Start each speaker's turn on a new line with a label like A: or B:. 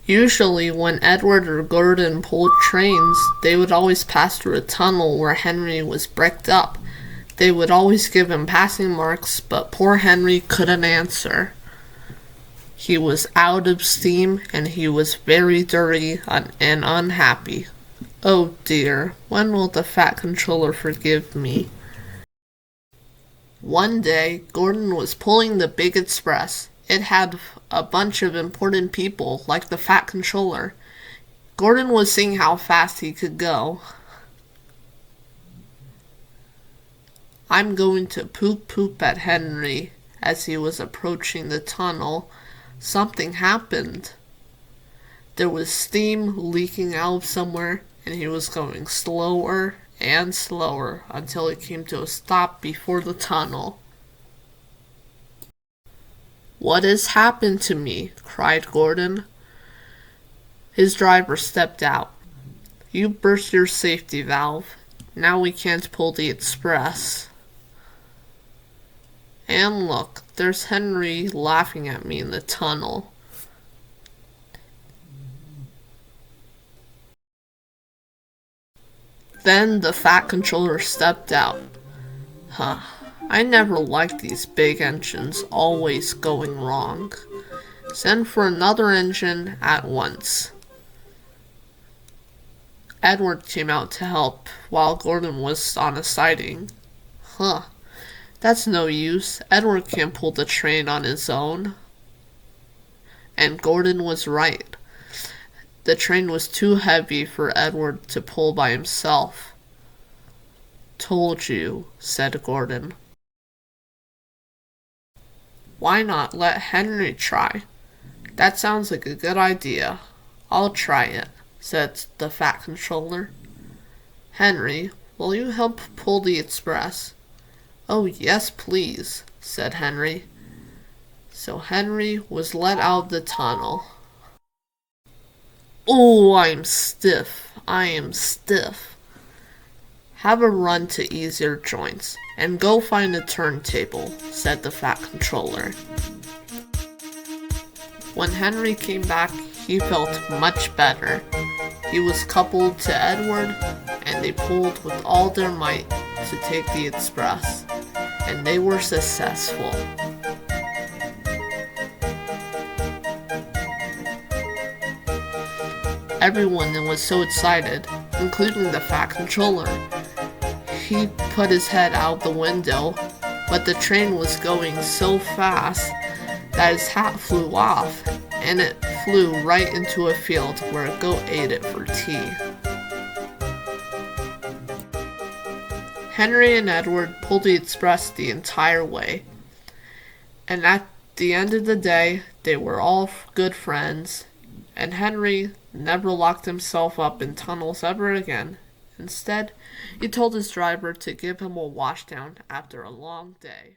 A: Usually, when Edward or Gordon pulled trains, they would always pass through a tunnel where Henry was bricked up. They would always give him passing marks, but poor Henry couldn't answer. He was out of steam, and he was very dirty and unhappy. Oh dear, when will the Fat Controller forgive me? One day, Gordon was pulling the big express. It had a bunch of important people, like the Fat Controller. Gordon was seeing how fast he could go. I'm going to poop at Henry. As he was approaching the tunnel, something happened. There was steam leaking out of somewhere, and he was going slower and slower until it came to a stop before the tunnel. What has happened to me? Cried Gordon. His driver stepped out. You burst your safety valve. Now we can't pull the express. And look, there's Henry laughing at me in the tunnel. Then the Fat Controller stepped out. I never liked these big engines always going wrong. Send for another engine at once. Edward came out to help while Gordon was on a siding. That's no use. Edward can't pull the train on his own. And Gordon was right. The train was too heavy for Edward to pull by himself. Told you, said Gordon. Why not let Henry try? That sounds like a good idea. I'll try it, said the Fat Controller. Henry, will you help pull the express? Oh, yes, please, said Henry. So Henry was let out of the tunnel. Oh, I am stiff. Have a run to ease your joints, and go find a turntable, said the Fat Controller. When Henry came back, he felt much better. He was coupled to Edward, and they pulled with all their might to take the express, and they were successful. Everyone was so excited, including the Fat Controller. He put his head out the window, but the train was going so fast that his hat flew off, and it flew right into a field where a goat ate it for tea. Henry and Edward pulled the express the entire way, and at the end of the day, they were all good friends, and Henry never locked himself up in tunnels ever again. Instead, he told his driver to give him a washdown after a long day.